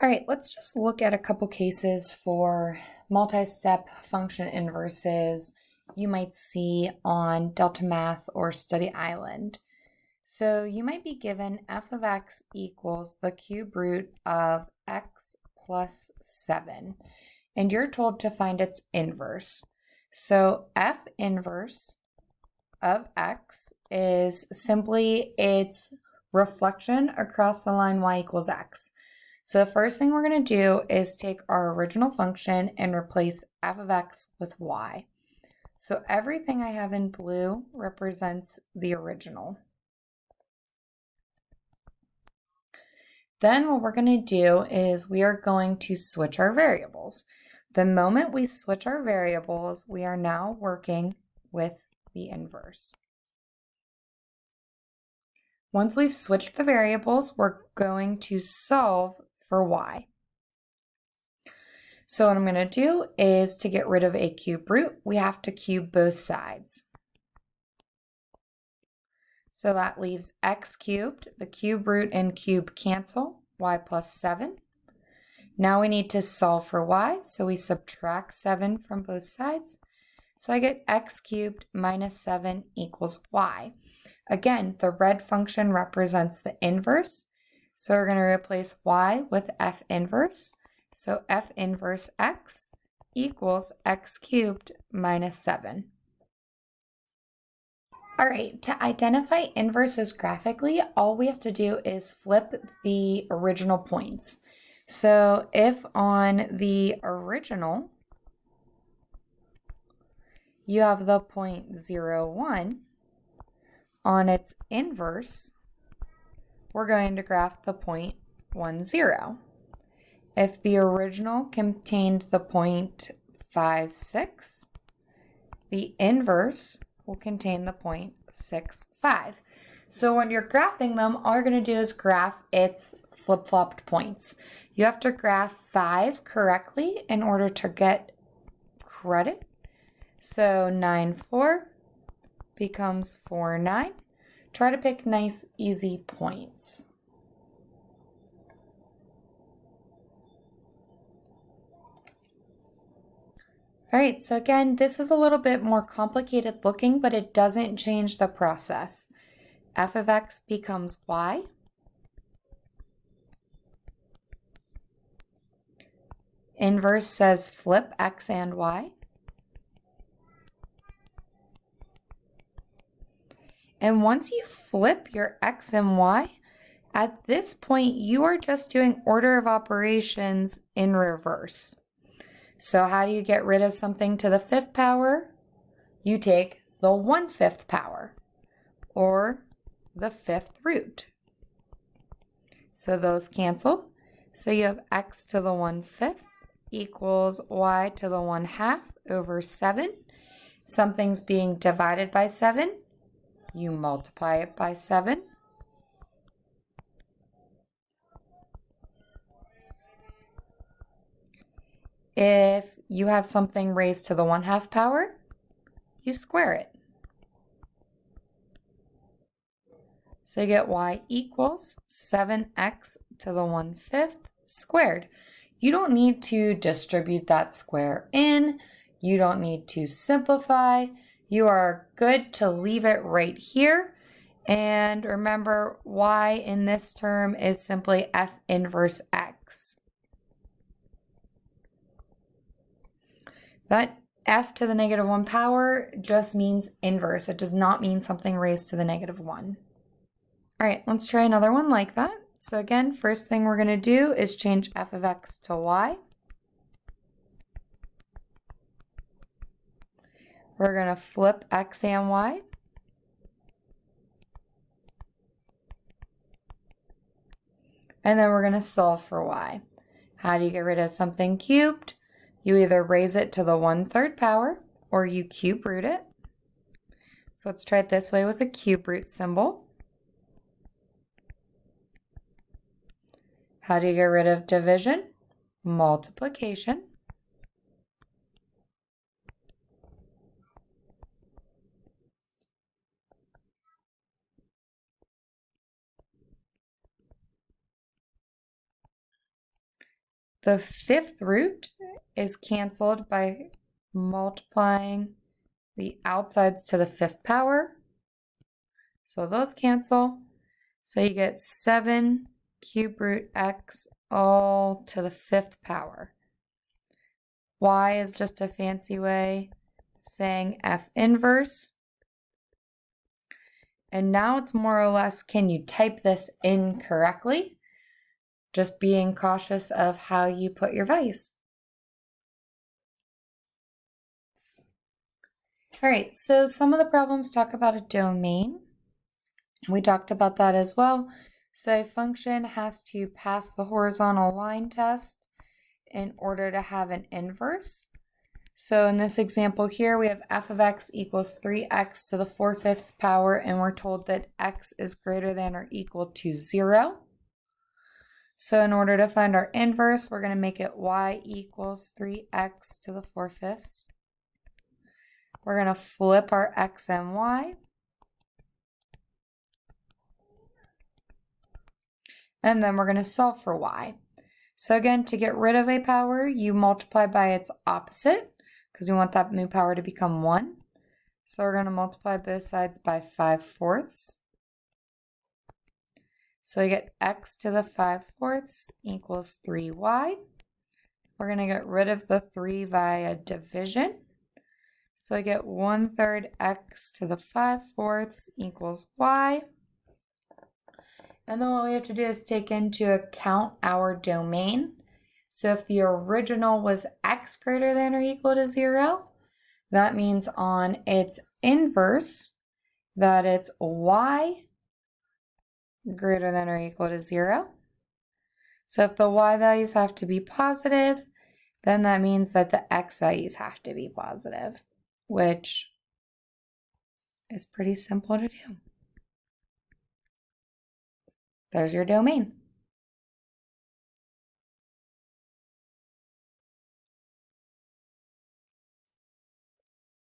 All right, let's just look at a couple cases for multi-step function inverses you might see on deltamath or study island. So you might be given f of x equals the cube root of x plus 7, and you're told to find its inverse. So f inverse of x is simply its reflection across the line y equals x. So the first thing we're going to do is take our original function and replace f of x with y. So everything I have in blue represents the original. Then what we're going to do is we are going to switch our variables. The moment we switch our variables, we are now working with the inverse. Once we've switched the variables, we're going to solve for y. So what I'm going to do is to get rid of a cube root, we have to cube both sides. So that leaves x cubed, the cube root and cube cancel, y plus 7. Now we need to solve for y, so we subtract 7 from both sides. So I get x cubed minus 7 equals y. Again, the red function represents the inverse, so we're going to replace y with f inverse. So f inverse x equals x cubed minus 7. All right, to identify inverses graphically, all we have to do is flip the original points. So if on the original, you have the point 0, 1, on its inverse, we're going to graph the point 1, 0. If the original contained the point 5, 6, the inverse will contain the point 6, 5. So when you're graphing them, all you're going to do is graph its flip-flopped points. You have to graph 5 correctly in order to get credit. So 9, 4 becomes 4, 9. Try to pick nice, easy points. All right, so again, this is a little bit more complicated looking, but it doesn't change the process. F of x becomes y. Inverse says flip x and y. And once you flip your x and y, at this point, you are just doing order of operations in reverse. So how do you get rid of something to the 5th power? You take the 1/5 power, or the 5th root. So those cancel. So you have x to the 1/5 equals y to the 1/2 over 7. Something's being divided by 7. You multiply it by 7. If you have something raised to the 1/2 power, you square it. So you get y equals 7x to the 1/5 squared. You don't need to distribute that square in. You don't need to simplify. You are good to leave it right here. And remember, y in this term is simply f inverse x. That f to the negative 1 power just means inverse. It does not mean something raised to the negative 1. All right, let's try another one like that. So again, first thing we're going to do is change f of x to y. We're going to flip x and y. And then we're going to solve for y. How do you get rid of something cubed? You either raise it to the 1/3 power or you cube root it. So let's try it this way with a cube root symbol. How do you get rid of division? Multiplication. The fifth root is canceled by multiplying the outsides to the fifth power. So those cancel. So you get 7 cube root x all to the fifth power. Y is just a fancy way of saying F inverse. And now it's more or less, can you type this in correctly? Just being cautious of how you put your values. All right, so some of the problems talk about a domain. We talked about that as well. So a function has to pass the horizontal line test in order to have an inverse. So in this example here, we have f of x equals 3x to the 4/5 power, and we're told that x is greater than or equal to 0. So in order to find our inverse, we're going to make it y equals 3x to the 4/5. We're going to flip our x and y. And then we're going to solve for y. So again, to get rid of a power, you multiply by its opposite, because we want that new power to become 1. So we're going to multiply both sides by 5/4. So we get x to the 5/4 equals 3y. We're going to get rid of the 3 via division. So I get 1/3 x to the 5/4 equals y. And then what we have to do is take into account our domain. So if the original was x greater than or equal to 0, that means on its inverse that it's y greater than or equal to 0. So if the y values have to be positive, then that means that the x values have to be positive, which is pretty simple to do. There's your domain.